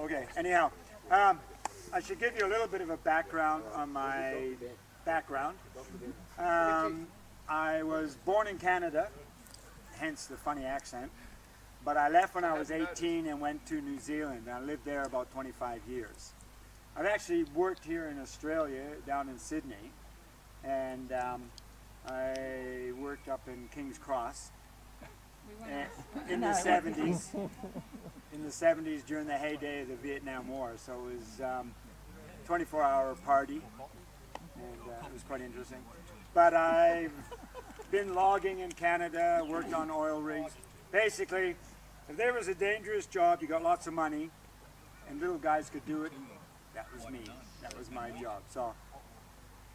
Okay, anyhow, I should give you a little bit of a background on my background. I was born in Canada, hence the funny accent, but I left when I was 18 and went to New Zealand. I lived there about 25 years. I've actually worked here in Australia, down in Sydney, and I worked up in King's Cross in the 70s. In the 70s during the heyday of the Vietnam War, so it was a 24-hour party, and it was quite interesting. But I've been logging in Canada, worked on oil rigs. Basically, if there was a dangerous job, you got lots of money, and little guys could do it, and that was me. That was my job. So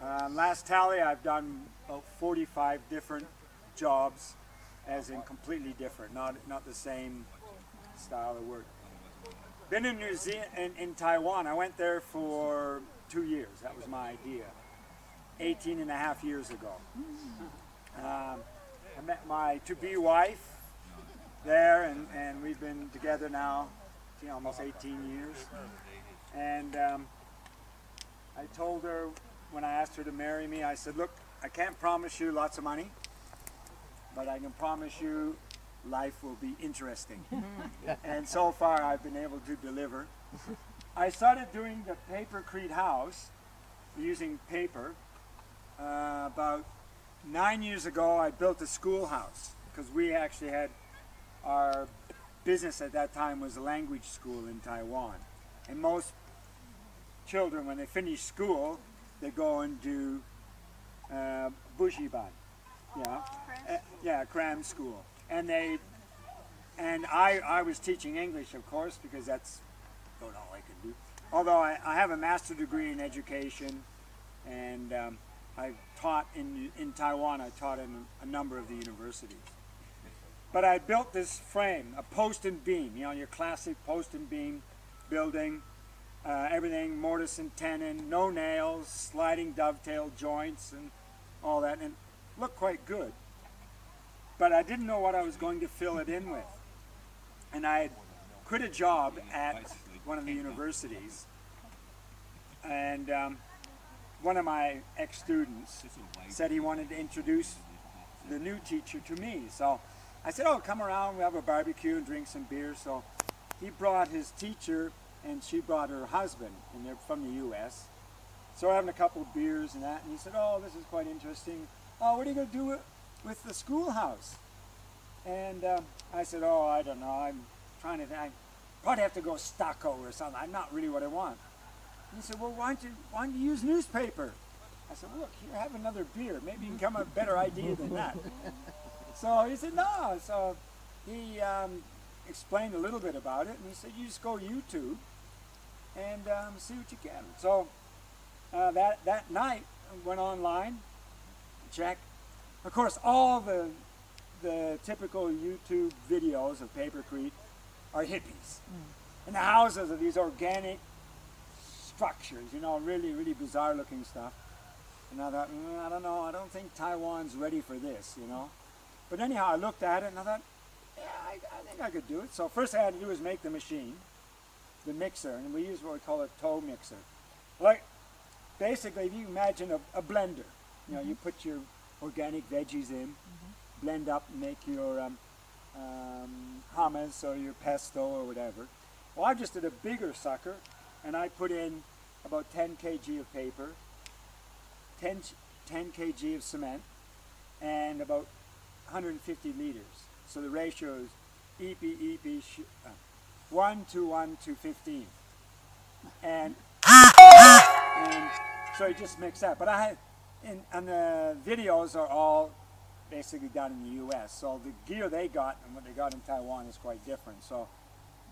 last tally, I've done about 45 different jobs, as in completely different, not the same style of work. Been in New Zealand, in Taiwan. I went there for 2 years. That was my idea. 18 and a half years ago. I met my to-be wife there, and we've been together now almost 18 years. And I told her, when I asked her to marry me, I said, look, I can't promise you lots of money, but I can promise you life will be interesting. And so far I've been able to deliver. I started doing the Papercrete house using paper. About 9 years ago I built a schoolhouse, because we actually had, our business at that time was a language school in Taiwan. And most children, when they finish school, they go and do bushiban. Yeah, cram school. And I was teaching English, of course, because that's about all I could do. Although I have a master's degree in education, and I've taught in Taiwan. I taught in a number of the universities. But I built this frame, a post and beam, your classic post and beam building, everything mortise and tenon, no nails, sliding dovetail joints, and all that, and it looked quite good. But I didn't know what I was going to fill it in with. And I had quit a job at one of the universities, and one of my ex-students said he wanted to introduce the new teacher to me. So I said, oh, come around, we'll have a barbecue and drink some beer. So he brought his teacher, and she brought her husband, and they're from the U.S. So we're having a couple of beers and that, and he said, oh, this is quite interesting. Oh, what are you going to do with the schoolhouse? And I said, oh, I don't know, I'm trying to think. I probably have to go stucco or something. I'm not really what I want. And he said, well, why don't you use newspaper? I said, well, look, here, have another beer. Maybe you can come up with a better idea than that. So he said, no. So he explained a little bit about it, and he said, you just go YouTube and see what you can. So that night, I went online, checked. Of course, all the typical YouTube videos of Papercrete are hippies. And the houses are these organic structures, really, really bizarre looking stuff. And I thought, I don't know, I don't think Taiwan's ready for this, But anyhow, I looked at it and I thought, yeah, I think I could do it. So first I had to do was make the machine, the mixer, and we use what we call a toe mixer. Like, basically, if you imagine a blender, you put your organic veggies in, blend up and make your hummus or your pesto or whatever. Well, I just did a bigger sucker, and I put in about 10 kg of paper, 10 kg of cement, and about 150 liters. So the ratio is EP 1 to 1 to 15. And so you just mix that. But and the videos are all basically done in the U.S. So the gear they got and what they got in Taiwan is quite different. So,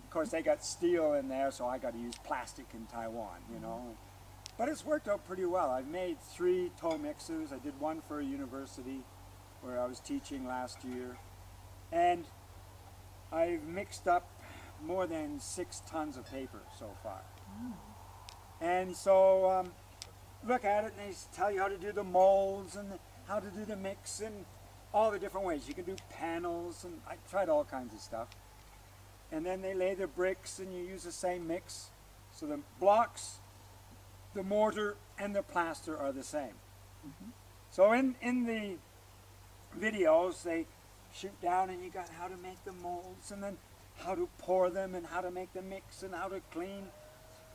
of course, they got steel in there, so I got to use plastic in Taiwan, But it's worked out pretty well. I've made 3 toe mixers. I did one for a university where I was teaching last year. And I've mixed up more than 6 tons of paper so far. And so look at it, and they tell you how to do the molds and how to do the mix and all the different ways. You can do panels, and I tried all kinds of stuff. and then they lay the bricks and you use the same mix. So the blocks, the mortar, and the plaster are the same. So in the videos, they shoot down and you got how to make the molds and then how to pour them and how to make the mix and how to clean.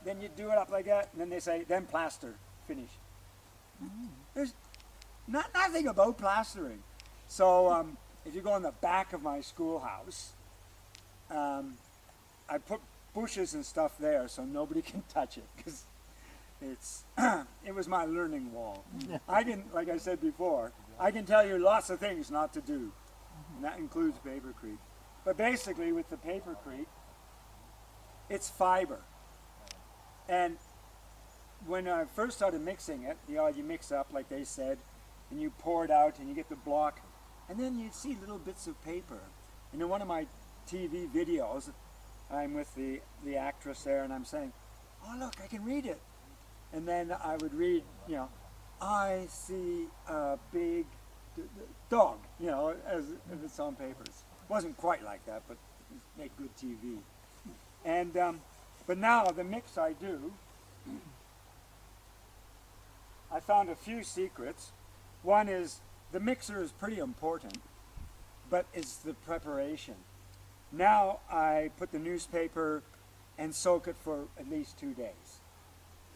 Then you do it up like that, and then they say, then plaster, finish. There's nothing about plastering. So if you go in the back of my schoolhouse, I put bushes and stuff there so nobody can touch it, because it was my learning wall. I can, like I said before, I can tell you lots of things not to do, and that includes Papercrete. But basically with the Papercrete, it's fiber. And when I first started mixing it, you mix up like they said, and you pour it out and you get the block, and then you see little bits of paper. And in one of my TV videos, I'm with the actress there, and I'm saying, oh look, I can read it. And then I would read, I see a big dog, as if it's on papers. It wasn't quite like that, but it made good TV. And but now the mix I do, I found a few secrets. One is the mixer is pretty important, but it's the preparation. Now I put the newspaper and soak it for at least 2 days.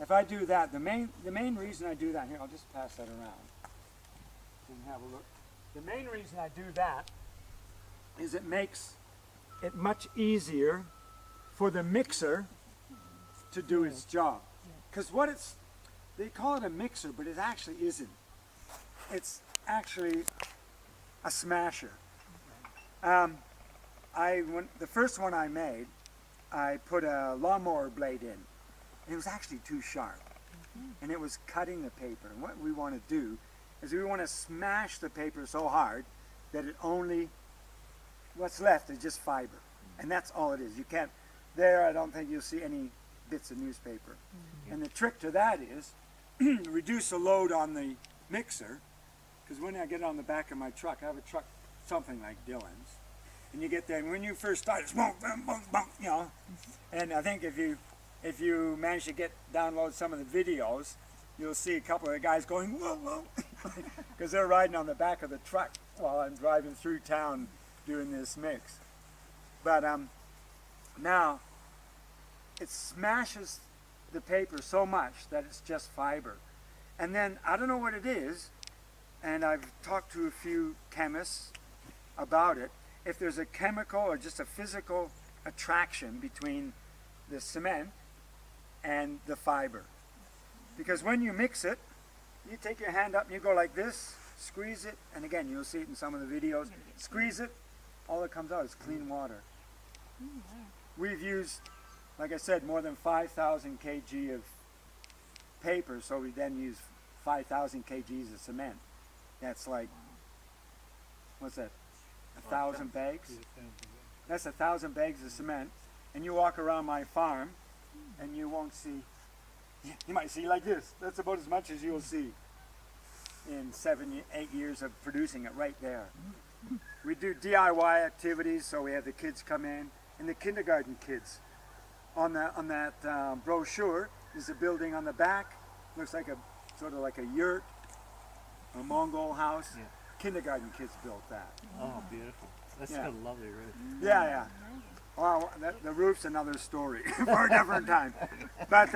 If I do that, the main reason I do that, here, I'll just pass that around and have a look. The main reason I do that is it makes it much easier for the mixer to do its job. Because they call it a mixer, but it actually isn't. It's actually a smasher. The first one I made, I put a lawnmower blade in. And it was actually too sharp. And it was cutting the paper. And what we want to do is we want to smash the paper so hard that what's left is just fiber. And that's all it is. You can't, I don't think you'll see any bits of newspaper. And the trick to that is reduce the load on the mixer, because when I get it on the back of my truck, I have a truck something like Dylan's, and you get there, and when you first start, it's boom, boom, boom, boom, and I think if you manage to download some of the videos, you'll see a couple of the guys going, whoa, whoa, because they're riding on the back of the truck while I'm driving through town doing this mix. But now, it smashes the paper so much that it's just fiber. And then, I don't know what it is, and I've talked to a few chemists about it, if there's a chemical or just a physical attraction between the cement and the fiber. Because when you mix it, you take your hand up and you go like this, squeeze it, and again, you'll see it in some of the videos, squeeze it, all that comes out is clean water. We've used, like I said, more than 5,000 kg of paper, so we then use 5,000 kgs of cement. That's like, what's that, 1,000 bags? That's 1,000 bags of cement. And you walk around my farm, and you won't see, you might see like this. That's about as much as you'll see in 8 years of producing it right there. We do DIY activities, so we have the kids come in, and the kindergarten kids. On that brochure is a building on the back. Looks like sort of like a yurt, a Mongol house. Yeah. Kindergarten kids built that. Oh, beautiful. That's got a lovely roof. Yeah, yeah. Well, the roof's another story for a different time. But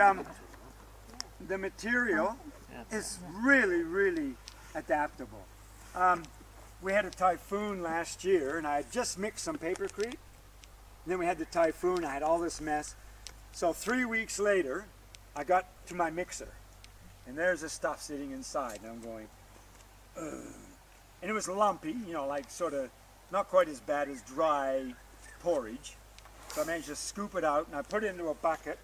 the material is really, really adaptable. We had a typhoon last year, and I had just mixed some Papercrete. And then we had the typhoon. I had all this mess. So 3 weeks later, I got to my mixer, and there's the stuff sitting inside, and I'm going, ugh. And it was lumpy, like sort of not quite as bad as dry porridge. So I managed to scoop it out, and I put it into a bucket,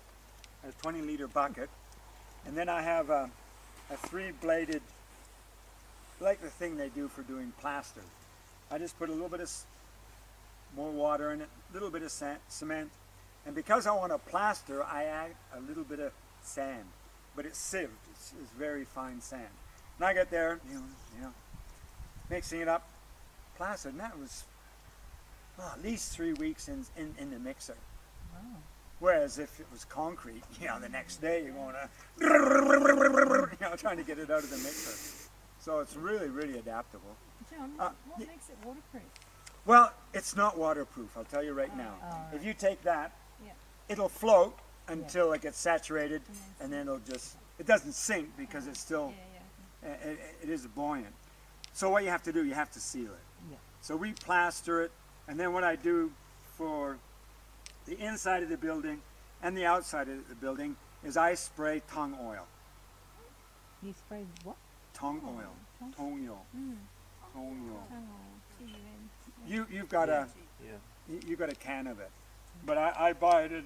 a 20-liter bucket, and then I have a 3-bladed, like the thing they do for doing plaster. I just put a little bit of more water in it, a little bit of cement, and because I want to plaster, I add a little bit of sand, but it's sieved. It's very fine sand. And I get there, mixing it up, plastered, and that was at least 3 weeks in the mixer. Wow. Whereas if it was concrete, the next day you're going to, trying to get it out of the mixer. So it's really, really adaptable. John, what makes it waterproof? Well, it's not waterproof, I'll tell you right now. Right. If you take that, Yeah. it'll float until it gets saturated, and then it doesn't sink because it's still, it is buoyant. So what you have to do, you have to seal it. Yeah. So we plaster it, and then what I do for the inside of the building and the outside of the building is I spray tung oil. You spray what? Tung oil. Tung oil. Mm. Tung oil. T-U-N. You've got you've got a can of it, but I buy it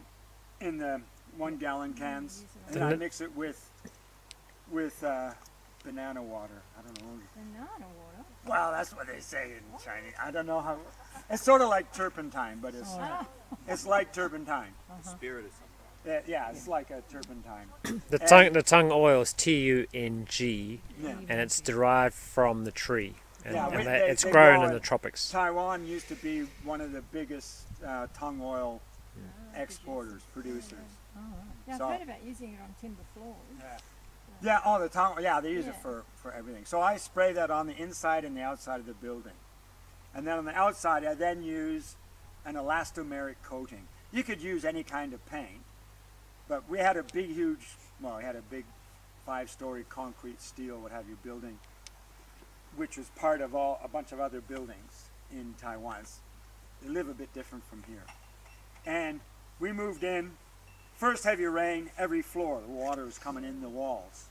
in the 1 gallon cans, and I mix it with banana water. I don't know. Banana water? Well, that's what they say in Chinese. I don't know how. It's sort of like turpentine, but it's like turpentine. Spirit or something. Yeah, it's like a turpentine. The tongue oil is T-U-N-G, Yeah. and it's derived from the tree. And, Yeah, and they it's grow grown in it. the tropics. Taiwan used to be one of the biggest tung oil exporters, producers. Oh, right. Yeah, So- I've heard about using it on timber floors. Yeah, all the tongue. Yeah, they use it for everything. So I spray that on the inside and the outside of the building, and then on the outside I then use an elastomeric coating. You could use any kind of paint, but we had a big, we had a big 5-story concrete steel, what have you, building, which was part of a bunch of other buildings in Taiwan. They live a bit different from here. And we moved in, first heavy rain, every floor, the water was coming in the walls.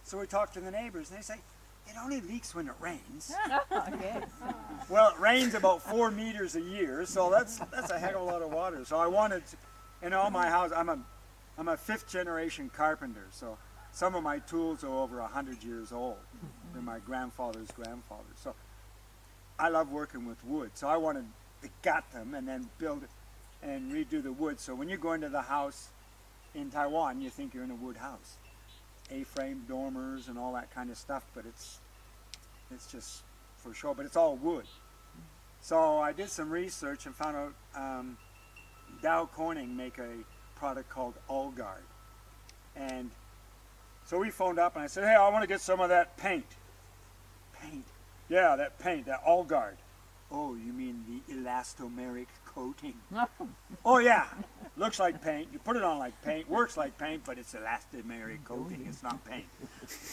So we talked to the neighbors, and they say, it only leaks when it rains. Yes. Well, it rains about 4 meters a year, so that's a heck of a lot of water. So I wanted to, in all my house, I'm a 5th generation carpenter, so some of my tools are over 100 years old. They're my grandfather's grandfather. So I love working with wood, so I wanted to gut them and then build it and redo the wood. So when you go into the house in Taiwan, you think you're in a wood house. A-frame dormers and all that kind of stuff, but it's just for show, but it's all wood. So I did some research and found out Dow Corning make a product called Allguard. And so we phoned up and I said, hey, I want to get some of that paint. Paint? Yeah, that paint, that Allguard. Oh, you mean the elastomeric coating? Oh yeah, looks like paint. You put it on like paint, works like paint, but it's elastomeric coating. It's not paint.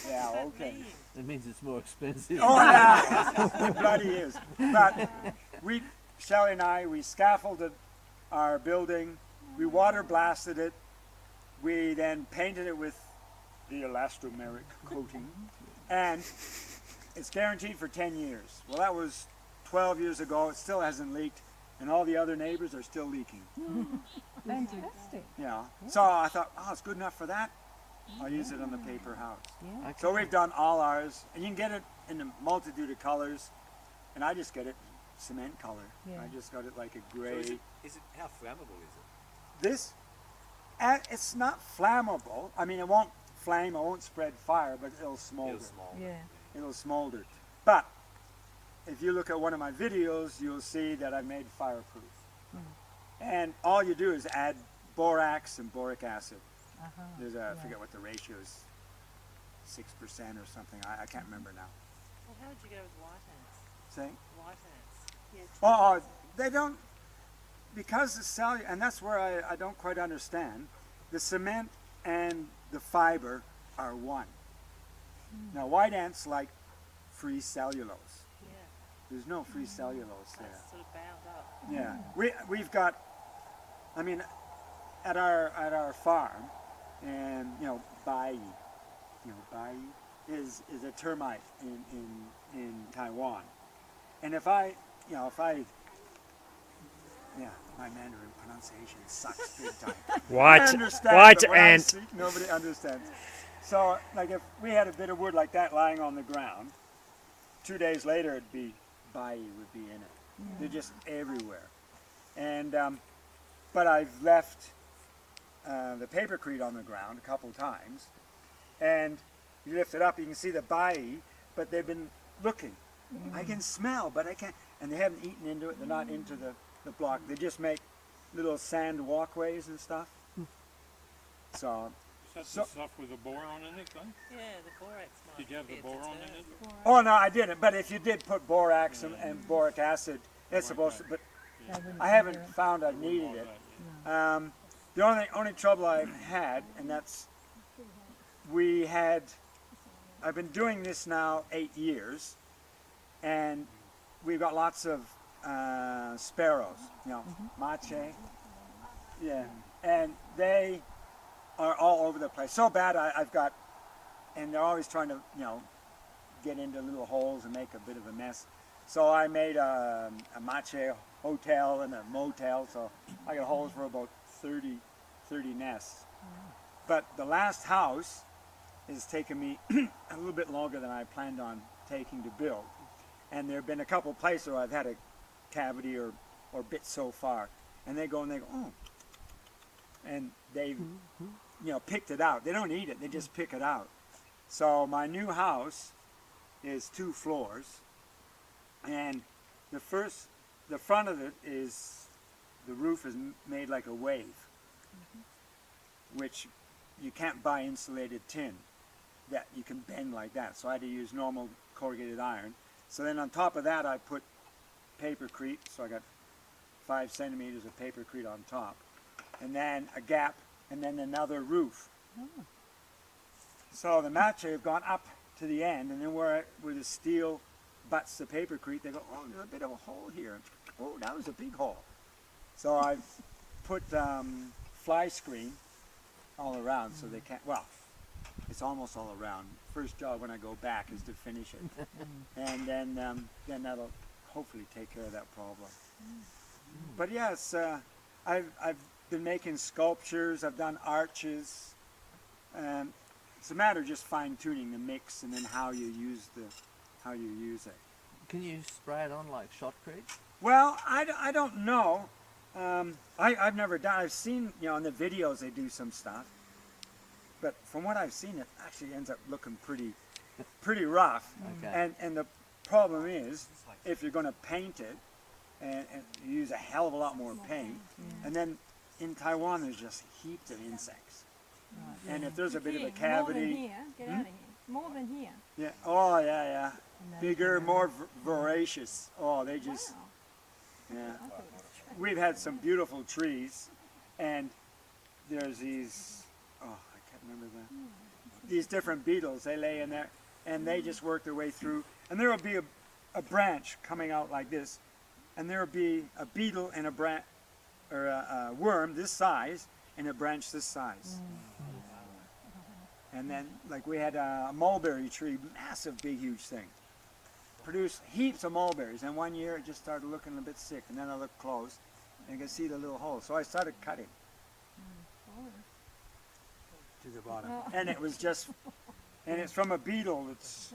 Yeah, okay. That means it's more expensive. Oh yeah, it bloody is. But Shelley and I, we scaffolded our building. We water blasted it. We then painted it with the elastomeric coating, and it's guaranteed for 10 years. Well, that was 12 years ago. It still hasn't leaked, and all the other neighbors are still leaking. Fantastic. Yeah. So I thought, oh, it's good enough for that. I'll use it on the paper house. Yeah. So we've done all ours, and you can get it in a multitude of colors, and I just get it cement color. Yeah. I just got it like a So gray. is it, how flammable is it? This, it's not flammable. I mean, it won't flame, it won't spread fire, but it'll smolder. It's small. Yeah. It'll smolder. But if you look at one of my videos, you'll see that I made fireproof. And all you do is add borax and boric acid. There's I forget what the ratio is, 6% or something. I can't remember now. Well, how would you go with whiteheads? Say? Whiteheads. Oh, they don't, because the cellular, and that's where I don't quite understand. The cement and the fiber are one. Now, white ants like free cellulose. Yeah, There's no free cellulose there. that's sort of bound up. Yeah, we've got. I mean, at our farm, and bai, bai is a termite in Taiwan, and if I, yeah, my Mandarin pronunciation sucks big time. I White understand, but when I ant. speak, nobody understands. So, like, if we had a bit of wood like that lying on the ground, 2 days later it'd be bai would be in it. They're just everywhere. And but I've left the papercrete on the ground a couple times, and you lift it up, you can see the bai, but they've been looking. I can smell, but I can't, and they haven't eaten into it. They're not into the the block. They just make little sand walkways and stuff. So, Is that So- the stuff with the boron in it, then? Yeah, the borax might Did you have the be boron in deterrent. it? oh no, I didn't. But if you did put borax and boric acid, it's supposed to. But They wouldn't I haven't consider found I All needed it. that, yeah. The only trouble I've had, and that's I've been doing this now 8 years, and we've got lots of sparrows, mache, yeah, and they are all over the place. So bad I've got, and they're always trying to, get into little holes and make a bit of a mess. So I made a mache hotel and a motel, so I got holes for about 30 nests. But the last house has taken me a little bit longer than I planned on taking to build. And there have been a couple places where I've had a cavity or bit so far. And they go, oh. And they've, picked it out. They don't eat it, they just pick it out. So my new house is 2 floors. And the front of it is, the roof is made like a wave, which you can't buy insulated tin that you can bend like that. So I had to use normal corrugated iron. So then on top of that I put Papercrete, so I got 5 centimeters of Papercrete on top. And then a gap, and then another roof. So the mache have gone up to the end, and then where the steel butts the Papercrete, they go, oh, there's a bit of a hole here. Oh, that was a big hole. So I've put fly screen all around so they can't, well, it's almost all around. First job when I go back is to finish it. And then that'll hopefully take care of that problem. But yes, I've been making sculptures, I've done arches. It's a matter of just fine tuning the mix and then how you use it. Can you spray it on like shotcrete? Well, I don't know. I've never done. I've seen, in the videos they do some stuff, but from what I've seen, it actually ends up looking pretty rough. Okay. And the problem is, if you're going to paint it, and you use a hell of a lot more paint, and then in Taiwan there's just heaps of insects, and if there's a bit of a More than cavity, here. Get out of here. More than here. yeah, oh yeah, bigger, more voracious. Oh, they just. Wow. Yeah, I thought it was we've had some beautiful trees, and there's these, I can't remember these different beetles. They lay in there, and they just work their way through. And there will be a branch coming out like this, and there will be a beetle and a worm this size, and a branch this size. And then, like we had a mulberry tree, massive, big, huge thing. Produced heaps of mulberries, and one year it just started looking a bit sick, and then I looked close, and you can see the little hole. So I started cutting, To the bottom. and it was just, and it's from a beetle that's,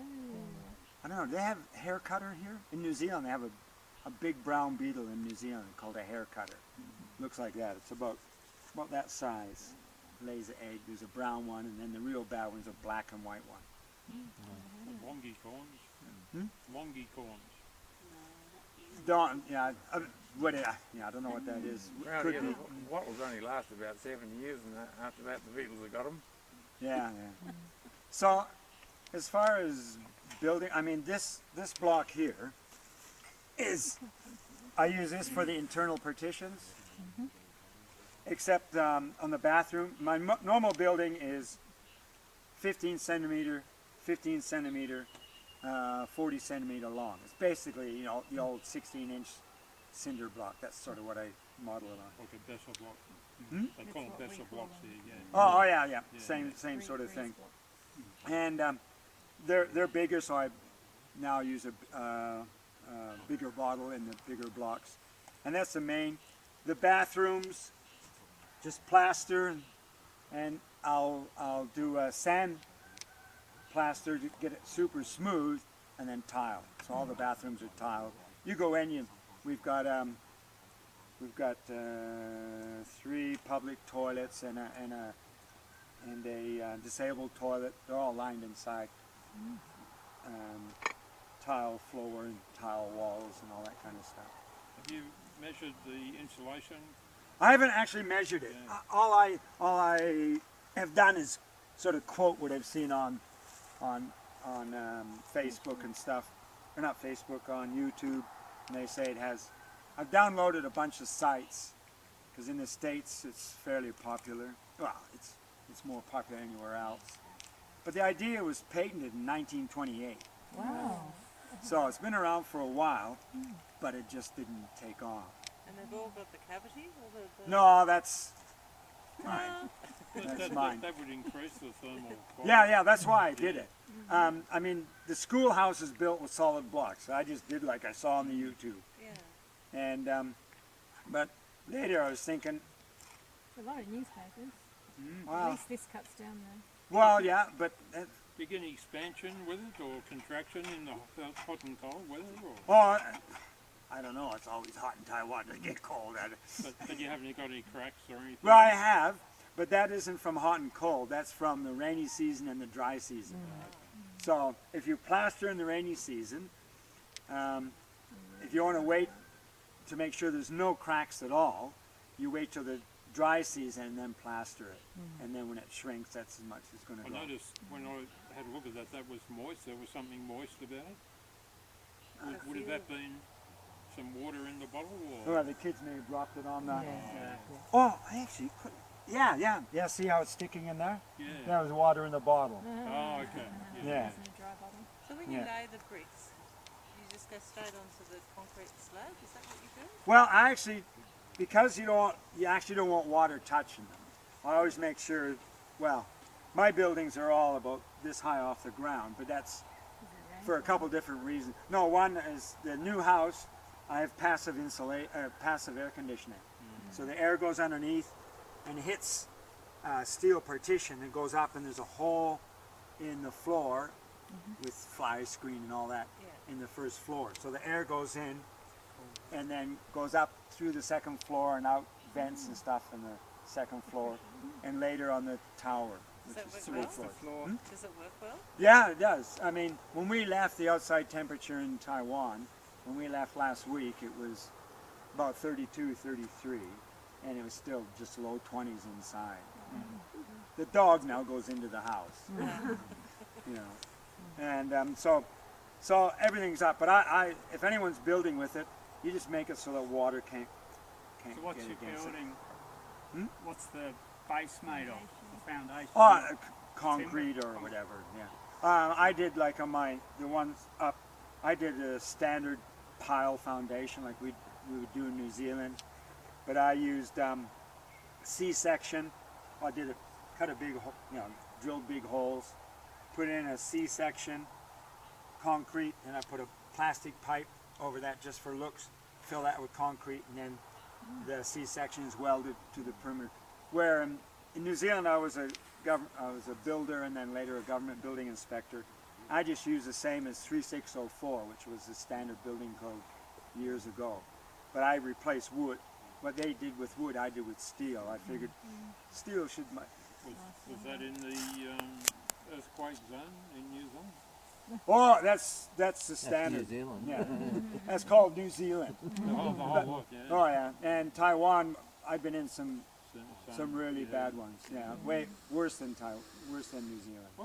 I don't know, do they have hair cutter here? In New Zealand, they have a big brown beetle in New Zealand called a hair cutter. Looks like that. It's about that size. Lays an egg. There's a brown one, and then the real bad one's a black and white one. Wongi corns. Wongi corns. Don't, I don't know what that is. Well, Could yeah, be. what was only lasted about 7 years, and after that the Beatles have got them. Yeah. So, as far as building, I mean, this block here is, I use this for the internal partitions, except on the bathroom. My normal building is 15 centimeter, 40 centimeter long. It's basically, the old 16-inch cinder block. That's sort of what I model it on. Like a Dessa block. Hmm? They call them Dessa blocks there, yeah. Oh yeah. Same sort of thing. And they're bigger, so I now use a bigger bottle in the bigger blocks. And that's the main. The bathrooms, just plaster, and I'll do a sand plaster to get it super smooth, and then tile. So all the bathrooms are tiled. You go in, we've got 3 public toilets and a disabled toilet. They're all lined inside. Tile floor and tile walls and all that kind of stuff. measured the insulation? I haven't actually measured it. Yeah. All I have done is sort of quote what I've seen on Facebook and stuff, or not Facebook, on YouTube, and they say it has. I've downloaded a bunch of sites because in the States it's fairly popular. Well, it's more popular anywhere else. But the idea was patented in 1928, Wow. so it's been around for a while, but it just didn't take off. And they've all got the cavity? Or the No, that's mine. That's mine. That would increase the thermal quality. Yeah, that's why I did it. I mean, the schoolhouse is built with solid blocks. I just did like I saw on the YouTube. Yeah. And, but later I was thinking, There's a lot of newspapers. At well, least this cuts down there. well, yeah, but, Do you get any expansion with it or contraction in the hot and cold weather? Or, oh, I don't know, it's always hot in Taiwan, it get cold. but you haven't got any cracks or anything? Well, I have, but that isn't from hot and cold. That's from the rainy season and the dry season. So if you plaster in the rainy season, if you want to wait to make sure there's no cracks at all, you wait till the dry season and then plaster it. And then when it shrinks, that's as much as it's going to I go. noticed when I had a look at that was moist. There was something moist about it. Would have that been some water in the bottle? Or? Well, the kids may have dropped it on the... Yeah. Oh, I actually could... Yeah, see how it's sticking in there? Yeah. That was water in the bottle. Oh, okay. Yeah. It's in a dry bottle. So when you Yeah. lay the bricks, you just go straight onto the concrete slab? Is that what you do? Well, I actually, because you actually don't want water touching them. I always make sure, well, my buildings are all about this high off the ground, but that's for a couple different reasons. No, one is the new house, I have passive air conditioning. So the air goes underneath and hits steel partition and goes up, and there's a hole in the floor with fire screen and all that Yeah. in the first floor. So the air goes in and then goes up through the second floor and out vents and stuff in the second floor, and later on the tower, Does which that is work 3 well? floors. Does it work well? Yeah, it does. I mean, when we left, the outside temperature in Taiwan, when we left last week, it was about 32, 33, and it was still just low 20s inside. The dog now goes into the house, you know, and so everything's up. But I, if anyone's building with it, you just make it so that water can't So what's get your against it. building? What's the base made of? The foundation? Oh, concrete or whatever. Yeah. I did like on the ones up. I did a standard pile foundation like we would do in New Zealand, but I used C-section. I did cut a big, drilled big holes, put in a C-section concrete, and I put a plastic pipe over that just for looks. Fill that with concrete, and then the C-section is welded to the perimeter. Where in New Zealand, I was a builder and then later a government building inspector. I just used the same as 3604, which was the standard building code years ago. But I replaced wood. What they did with wood, I did with steel. I figured steel should... Was that in the earthquake zone in New Zealand? Oh, that's the That's standard. New Zealand. Yeah, that's called New Zealand. The whole lot, yeah. Oh yeah, and Taiwan, I've been in some Some really yeah. bad ones. Yeah, way worse than New Zealand. I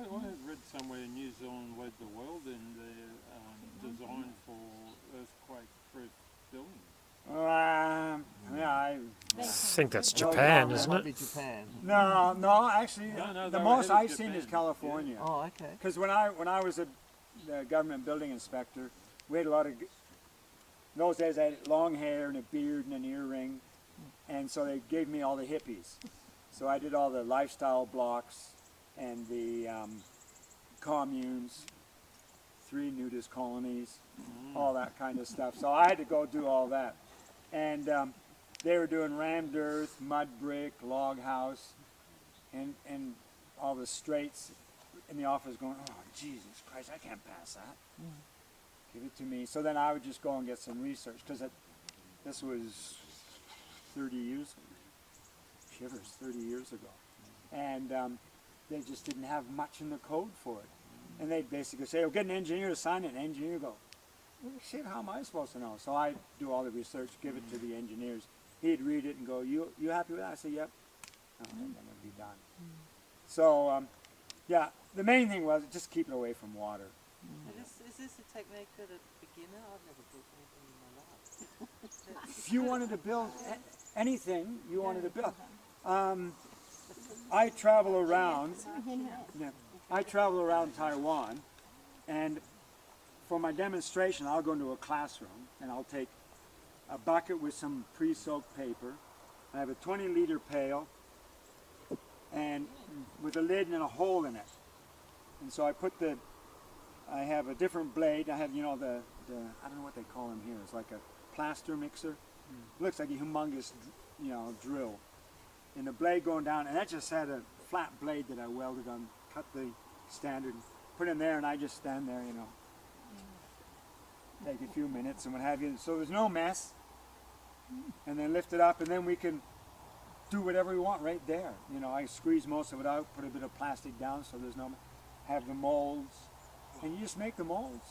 read somewhere New Zealand led the world in their design for earthquake-proof buildings. Yeah, I think that's Japan, That isn't might it? be Japan. no, actually, No, the they were most ahead of I've seen is Japan. California. Oh, okay. Because when I was the government building inspector, we had a lot of. In those days, I had long hair and a beard and an earring, and so they gave me all the hippies. So I did all the lifestyle blocks and the communes, 3 nudist colonies, all that kind of stuff. So I had to go do all that. And they were doing rammed earth, mud brick, log house, and all the straights in the office going, oh, Jesus Christ, I can't pass that. Give it to me. So then I would just go and get some research, because this was 30 years, shivers, 30 years ago. And they just didn't have much in the code for it. And they'd basically say, oh, get an engineer to sign it. And the engineer would go, Well, shit, how am I supposed to know? So I do all the research, give it to the engineers. He'd read it and go, you happy with that? I say, yep. Oh, and then it'd be done. So, yeah, the main thing was just keep it away from water. And is this a technique that a beginner? I've never built anything in my life. If you wanted to build anything you wanted to build, I travel around. Yeah, I travel around Taiwan, and for my demonstration, I'll go into a classroom and I'll take a bucket with some pre-soaked paper. I have a 20-liter pail, and with a lid and a hole in it. And so I have a different blade. I have, you know, the I don't know what they call them here. It's like a plaster mixer. It looks like a humongous, you know, drill. And the blade going down, and that just had a flat blade that I welded on, cut the standard, put in there, and I just stand there, you know. Take a few minutes and what have you. So there's no mess. And then lift it up, and then we can do whatever we want right there. You know, I squeeze most of it out, put a bit of plastic down so there's no, have the molds, and you just make the molds.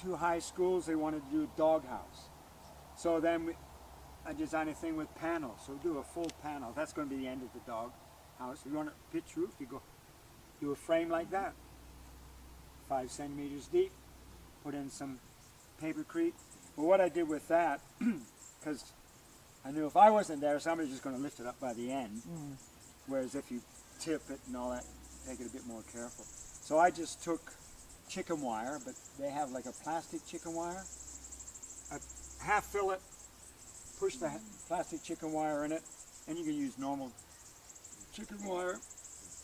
Two high schools, they wanted to do a doghouse. So then I designed a thing with panels, so do a full panel. That's going to be the end of the dog house. If you want a pitch roof, you go do a frame like that, 5 centimeters deep, put in some Papercrete. But what I did with that, because I knew if I wasn't there, somebody's just going to lift it up by the end. Whereas if you tip it and all that, take it a bit more careful. So I just took chicken wire, but they have like a plastic chicken wire, a half fillet, push the plastic chicken wire in it, and you can use normal chicken wire,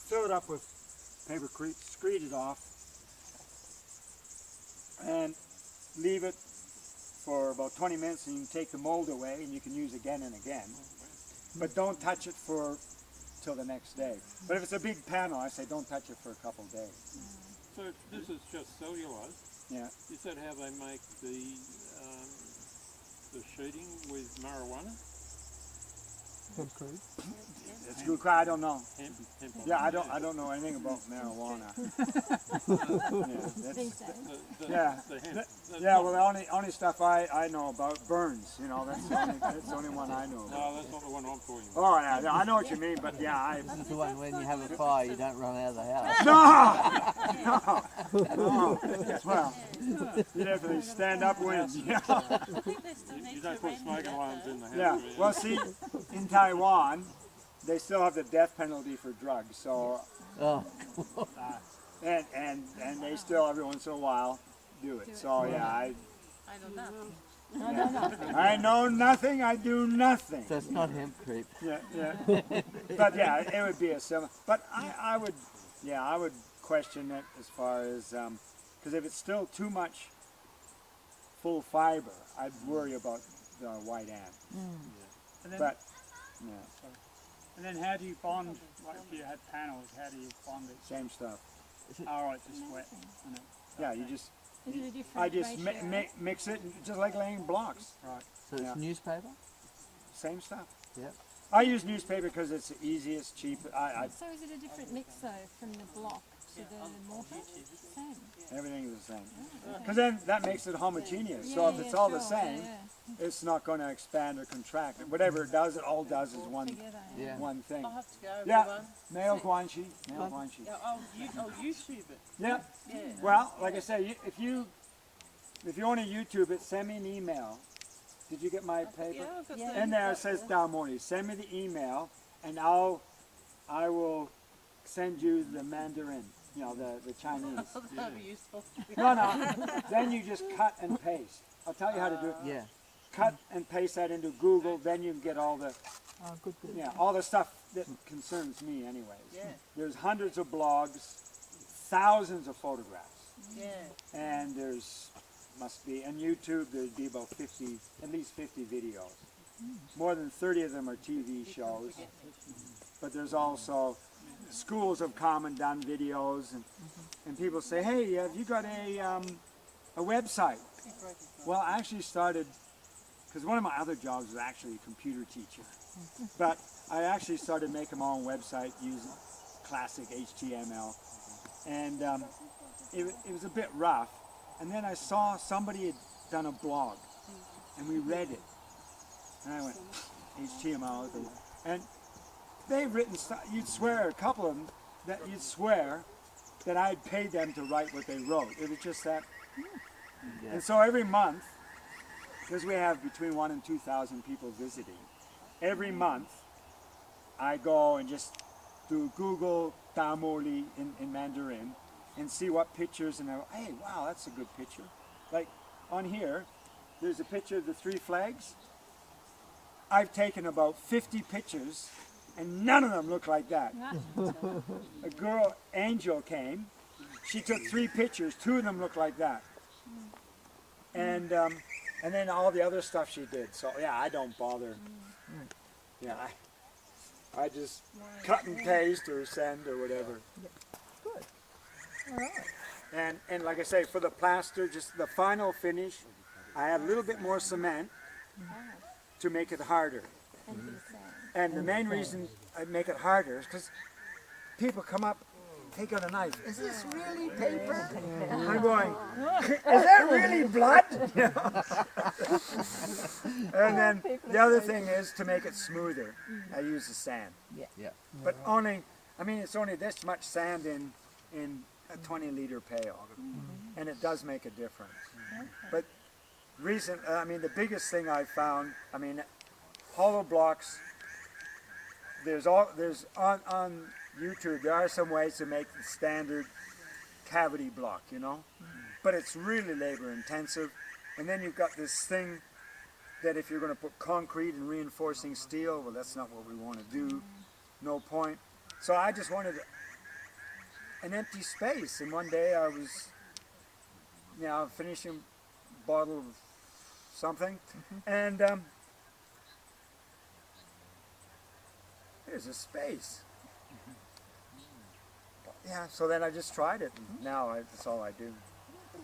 fill it up with Papercrete, screed it off, and leave it for about 20 minutes, and you can take the mold away and you can use again and again. But don't touch it for till the next day. But if it's a big panel, I say don't touch it for a couple of days. So if this is just cellulose, Yeah. is that how they make the sheeting with marijuana? It's good. I don't know. Hemp Yeah, I don't know anything about marijuana. Think so. Yeah. The hemp. Yeah, well, the only stuff I know about burns. You know, that's the only one I know about. No, that's not the one I'm talking about. Oh, yeah, I know what you mean, but yeah, This is the one when you have a fire, you don't run out of the house. no. Well, you definitely stand up wins. Yeah. I think they still need You to don't put rent smoke it, alarms though. in the house. Yeah. Well, see, in Taiwan, they still have the death penalty for drugs. So, Oh, and they still every once in a while do it. So yeah, I know nothing. I know nothing. I do nothing. so it's not hempcrete. Yeah. But yeah, it would be a similar. But I would question it as far as because if it's still too much full fiber, I'd worry about the white ant. And then, But yeah, and then how do you bond, like if you had panels, how do you bond it? same stuff. Oh, right, just wet. isn't it? Yeah, you just Is it a different I just ratio? mix it just like laying blocks. Right. So it's Yeah. newspaper? Same stuff. Yep. I use newspaper because it's the easiest, cheapest. So is it a different mix though from the block to the mortar? Same. Everything is the same. Because then that makes it homogeneous. So if it's all the same, it's not going to expand or contract. Whatever it does, it all does is one Together. Yeah. one thing. I'll have to go, Yeah, everyone. male guanchi, male guanchi. Yeah, YouTube it. Yeah. Yeah. Well, like I say, if you want to YouTube it, send me an email. Did you get my paper? Yeah, I've got Yeah. the- In there it says DaMorLee. Send me the email, and I will send you the Mandarin. You know, the Chinese. That'll be useful. No. Then you just cut and paste. I'll tell you how to do it. Yeah. Cut and paste that into Google. Then you can get all the all the stuff that concerns me, anyways. Yeah. There's hundreds of blogs, thousands of photographs, Yeah. and must be on YouTube. There'd be about at least 50 videos. More than 30 of them are TV shows. But there's also schools have come and done videos, and people say, hey, have you got a website? Well, I actually started, because one of my other jobs was actually a computer teacher, but I actually started making my own website using classic HTML, and it was a bit rough, And then I saw somebody had done a blog, and we read it. And I went, HTML, and they've written stuff, you'd swear, a couple of them, that you'd swear that I'd paid them to write what they wrote. It was just that. And so every month, because we have between 1,000 and 2,000 people visiting, every month I go and just do Google DaMorLee in Mandarin and see what pictures, and I go, hey, wow, that's a good picture. Like on here, there's a picture of the 3 flags. I've taken about 50 pictures, and none of them look like that. A girl, Angel, came. She took 3 pictures. 2 of them look like that. And then all the other stuff she did. So yeah, I don't bother. Yeah, I just cut and paste or send or whatever. Good. All right. And like I say, for the plaster, just the final finish, I add a little bit more cement to make it harder. And the main reason I make it harder is because people come up, take out a knife. Is this really paper? I'm going, is that really blood? And then the other thing is to make it smoother, I use the sand. Yeah. But only, I mean, it's only this much sand in a 20-liter pail. And it does make a difference. But I mean, the biggest thing I found, I mean, hollow blocks, there's on YouTube, there are some ways to make the standard cavity block, you know, but it's really labor intensive. And then you've got this thing that if you're going to put concrete and reinforcing steel, well, that's not what we want to do. No point. So I just wanted an empty space. And one day I was, you know, finishing a bottle of something, and there's a space. Yeah, so then I just tried it, and now that's all I do.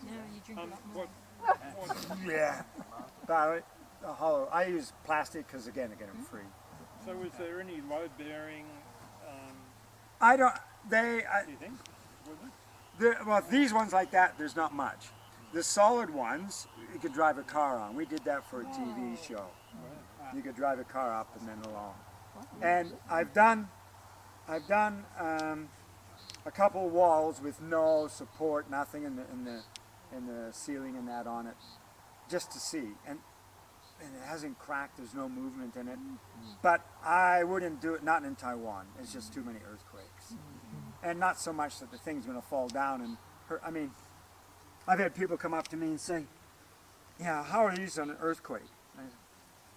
Now you drink a lot more. Yeah, but hollow. I use plastic because again, I get them free. So is there any load-bearing, I don't. do you think? Was it? Well, these ones like that, there's not much. The solid ones, you could drive a car on. We did that for a TV show. You could drive a car up and then along. And I've done a couple walls with no support, nothing in the ceiling and that on it, just to see. And it hasn't cracked. There's no movement in it. But I wouldn't do it. Not in Taiwan. It's just too many earthquakes, and not so much that the thing's going to fall down and hurt. I mean, I've had people come up to me and say, "Yeah, how are these on an earthquake?" I said,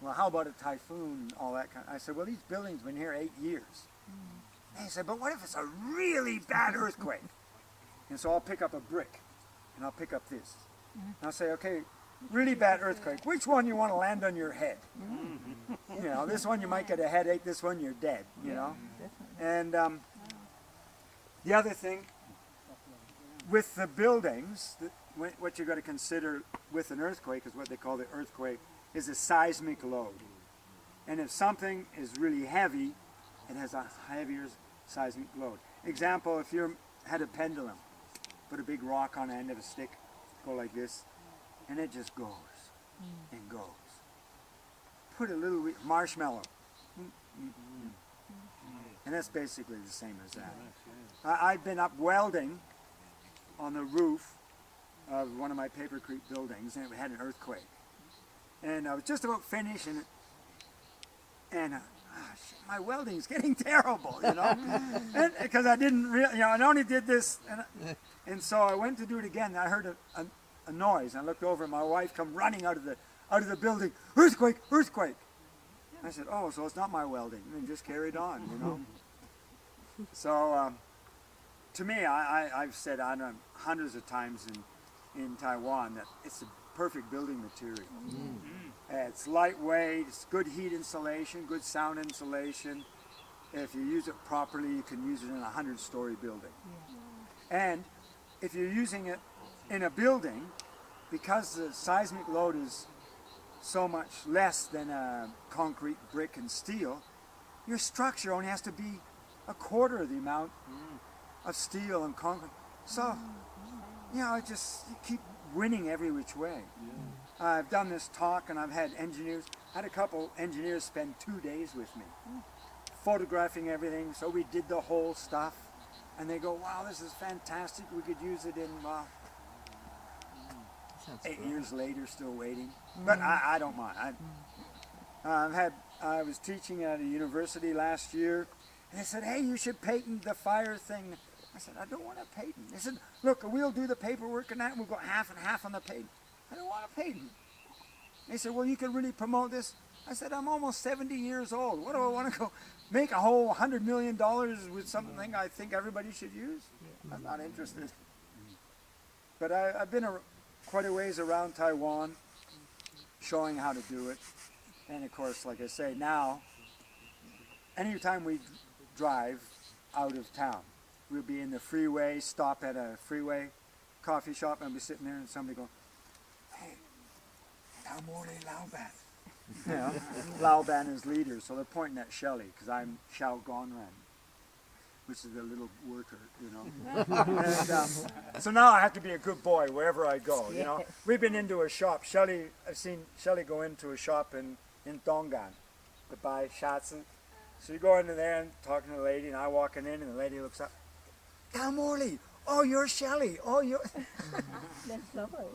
well, how about a typhoon and all that kind of, I said, well, these buildings have been here 8 years. And he said, but what if it's a really bad earthquake? And so I'll pick up a brick, and I'll pick up this. And I'll say, okay, really bad earthquake, which one you want to land on your head? You know, this one you might get a headache, this one you're dead, you know? And the other thing, with the buildings, what you've got to consider with an earthquake is what they call the earthquake, is a seismic load. And if something is really heavy, it has a heavier seismic load. Example, if you had a pendulum, put a big rock on the end of a stick, go like this, and it just goes and goes. Put a little marshmallow, and that's basically the same as that. I've been up welding on the roof of one of my Papercrete buildings, and it had an earthquake. And I was just about finished, and my welding's getting terrible, you know, because I didn't really, you know, I only did this, and so I went to do it again. And I heard a noise. I looked over, and my wife come running out of the building. Earthquake! Earthquake! I said, oh, so it's not my welding, and just carried on, you know. So to me, I've said hundreds of times in Taiwan that it's the perfect building material. It's lightweight, it's good heat insulation, good sound insulation. If you use it properly, you can use it in a 100-story building. And if you're using it in a building, because the seismic load is so much less than a concrete, brick, and steel, your structure only has to be a quarter of the amount of steel and concrete. So, you know, you keep winning every which way. I've done this talk and I've had engineers, I had a couple engineers spend 2 days with me, photographing everything. So we did the whole stuff and they go, wow, this is fantastic. We could use it in, 8 years later, still waiting. But I don't mind. I was teaching at a university last year and they said, hey, you should patent the fire thing. I said, I don't want a patent. They said, look, we'll do the paperwork and that, and we'll go half and half on the patent. I don't want a patent. They said, well, you can really promote this. I said, I'm almost 70 years old. What do I want to go make a whole $100 million with something I think everybody should use? I'm not interested. But I've been quite a ways around Taiwan showing how to do it. And of course, like I say, now, anytime we drive out of town, we'll be in the freeway, stop at a freeway coffee shop, and I'll be sitting there and somebody go, hey, DaMorLee Laoban. You know, Laoban is leader, so they're pointing at Shelley, because I'm Xiao Gonran, which is the little worker, you know. And, so now I have to be a good boy wherever I go, you know. We've been into a shop. I've seen Shelley go into a shop in Donggan to buy shatsen. So you go into there and talking to the lady, and I walking in, and the lady looks up, DaMorLee, oh, you're Shelley, oh, you're... That's lovely.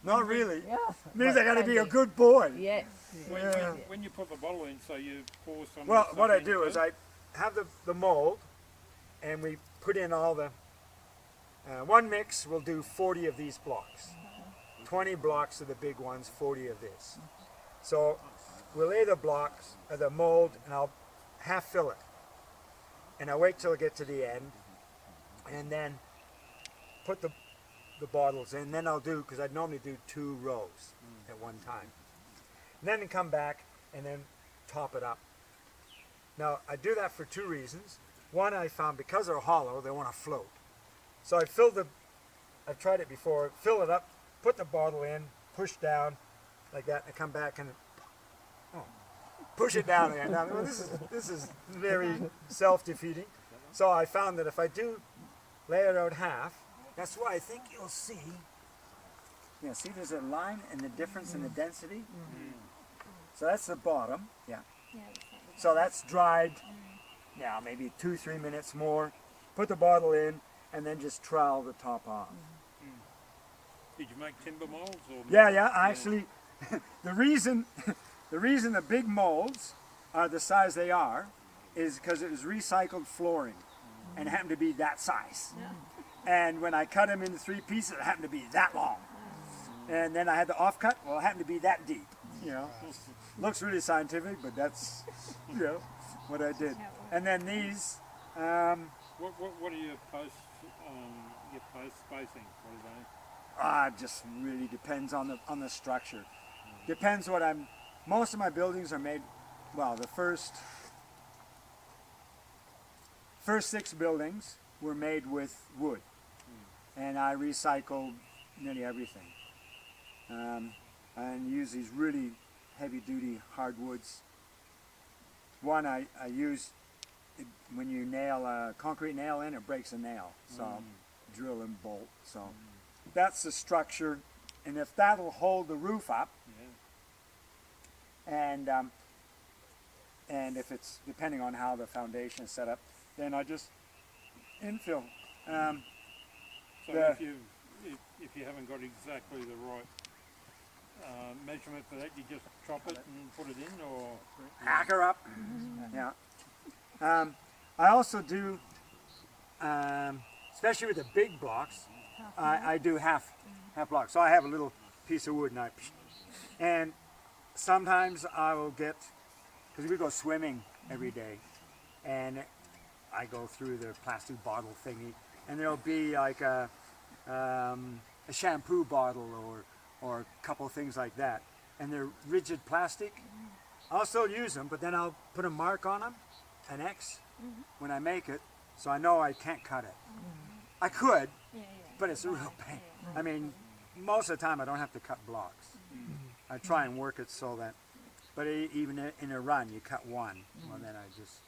Not really. Yeah. Means I got to be a good boy. Yes. When you put the bottle in, so you pour some. Well, what I in do is first? I have the mold, and we put in all the... one mix will do 40 of these blocks. 20 blocks of the big ones, 40 of this. So we'll lay the blocks, the mold, and I'll half fill it. And I wait till I get to the end, and then put the bottles in. Then I'll do, because I'd normally do 2 rows at one time. And then come back and then top it up. Now I do that for 2 reasons. One, I found because they're hollow, they want to float. So I've tried it before, fill it up, put the bottle in, push down like that, and come back and push it down again. Now, well, this is very self-defeating. So I found that if I do lay it out half, that's why I think you'll see. Yeah, see there's a line and the difference in the density? So that's the bottom, yeah. So that's dried, yeah, maybe 2-3 minutes more. Put the bottle in and then just trowel the top off. Did you make timber molds? Or Yeah, actually, the reason the big molds are the size they are is because it was recycled flooring and it happened to be that size. And when I cut them into 3 pieces, it happened to be that long. And then I had the offcut, well, it happened to be that deep. You know, looks really scientific, but that's, you know, what I did. And then these. What are your post spacing? What are they? Just really depends on the structure. Depends what I'm. Most of my buildings are made. Well, the first 6 buildings were made with wood, and I recycled nearly everything. And use these really heavy-duty hardwoods. One I use when you nail a concrete nail in, it breaks a nail. So drill and bolt. So that's the structure, and if that'll hold the roof up, and if it's depending on how the foundation is set up, then I just infill. So if you haven't got exactly the right measurement for that, you just chop it and put it in, or hack her up. Yeah. I also do, especially with the big blocks, I do half blocks. So I have a little piece of wood and sometimes I will get, because we go swimming every day, and I go through the plastic bottle thingy, and there'll be like a shampoo bottle or a couple things like that, and they're rigid plastic. I'll still use them, but then I'll put a mark on them, an X, when I make it, so I know I can't cut it. I could, but it's a real pain. I mean, most of the time I don't have to cut blocks. I try and work it so that, but even in a run you cut one, well then I just...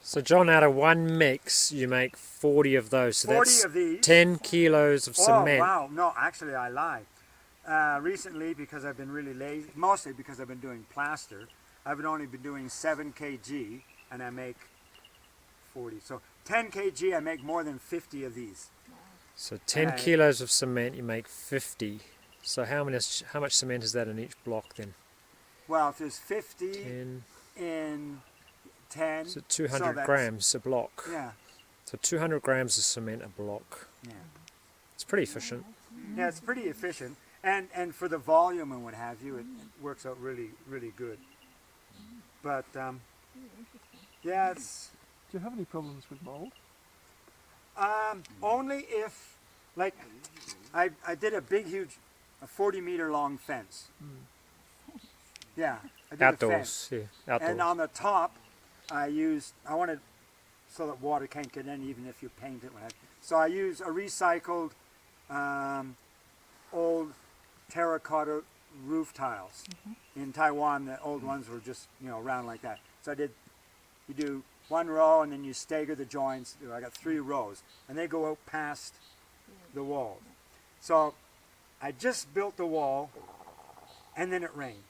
So John, out of one mix, you make 40 of those. So 40 that's of these. 10 kilos of cement. Oh, wow. No, actually, I lied. Recently, because I've been really lazy, mostly because I've been doing plaster, I've only been doing 7 kg, and I make 40. So 10 kg, I make more than 50 of these. So 10 kilos of cement, you make 50. So how much cement is that in each block then? Well, if there's 50 10. in 10. So 200 so that's- grams a block. Yeah, So 200 grams of cement a block. yeah. It's pretty efficient. Yeah, it's pretty efficient. And for the volume and what have you, it works out really, really good. But, yeah, it's... Do you have any problems with mold? Only if, like, I did a big, huge, a 40-meter long fence. Yeah, I did a fence. Outdoors, yeah, outdoors. And on the top, I wanted so that water can't get in even if you paint it. So I use a recycled old terracotta roof tiles. In Taiwan, the old ones were just, round like that. So you do one row and then you stagger the joints. I got 3 rows and they go out past the wall. So I just built the wall and then it rained.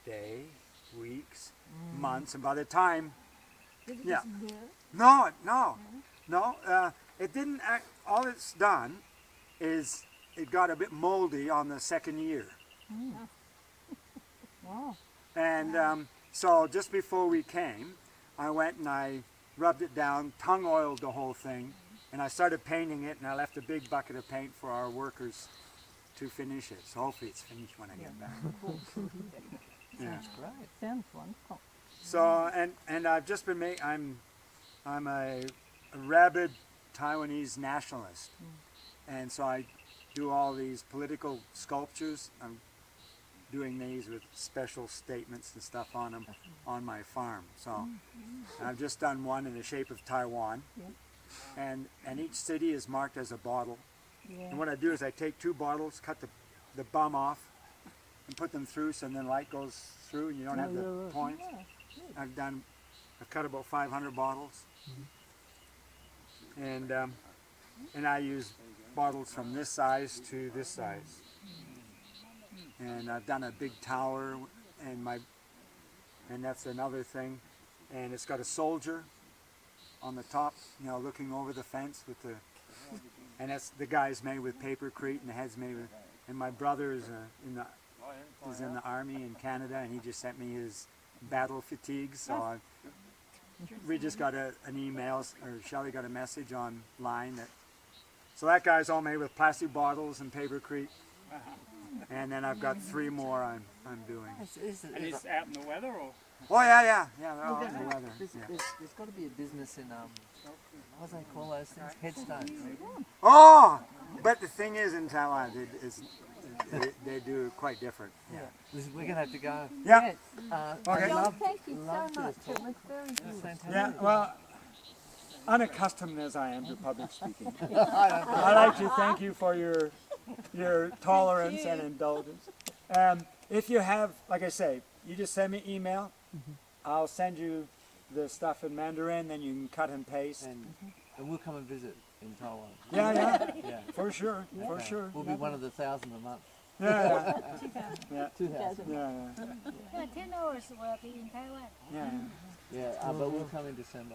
Day, weeks, months, and by the time, yeah. No, it didn't all it's done is it got a bit moldy on the 2nd year. Wow. And so just before we came, I went and I rubbed it down, tongue oiled the whole thing, and I started painting it, and I left a big bucket of paint for our workers to finish it. So hopefully it's finished when I get back. Yeah. That's great. Sounds wonderful. So, and I've just been I'm a rabid Taiwanese nationalist. And so I do all these political sculptures. I'm doing these with special statements and stuff on them on my farm. So I've just done one in the shape of Taiwan. And each city is marked as a bottle. And what I do is I take 2 bottles, cut the bum off, and put them through so then light goes through and you don't have the points. I've cut about 500 bottles. And I use bottles from this size to this size. And I've done a big tower and that's another thing. And it's got a soldier on the top, looking over the fence with and that's the guy's made with papercrete and the head's made with, and my brother is in the army in Canada and he just sent me his battle fatigues. So we just got an email, or Shelley got a message online so that guy's all made with plastic bottles and papercrete. And then I've got 3 more I'm doing. And it's out in the weather, or? Oh yeah, they're all in the weather. There's got to be a business in, what do they call those things? Headstones. Oh, but the thing is in Taiwan, they do quite different. Yeah. We're going to have to go. Yeah. Okay. Thank you so much. It was very good. Yeah, well, unaccustomed as I am to public speaking, I'd like to thank you for your tolerance and indulgence. If you have, like I say, you just send me email. I'll send you the stuff in Mandarin, then you can cut and paste. And we'll come and visit in Taiwan. Yeah. For sure, for Okay. sure. We'll be one of the 1,000 a month. Yeah. 2,000. Yeah. 10 hours will be in Taiwan. Yeah. Yeah, but we'll come in December.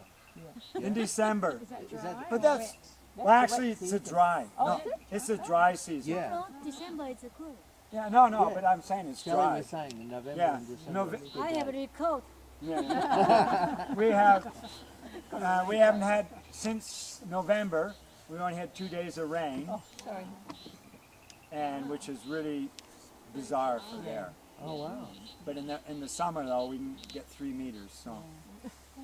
In December. Is that But that's, well, actually, it's a dry. No, it's a dry season. Yeah. No, December is good. Yeah, no, but I'm saying it's Shelley dry. was saying in November Yeah. and December. I have a record. Yeah. We haven't had since November. We only had 2 days of rain. Sorry. And which is really bizarre for there. Oh wow. But in the summer though, we can get 3 meters. So.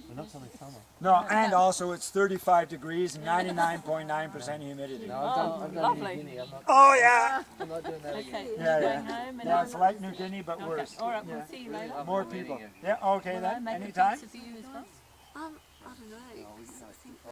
We're not coming summer. No, and also it's 35 degrees and 99.9% humidity. No, I've done New Guinea. I'm not, Oh yeah. I'm not doing that again. Yeah. Yeah, it's like New Guinea but worse. All right, we'll see you later. More people. Yeah. Okay then. Make a Anytime. pizza for you as well. I don't know.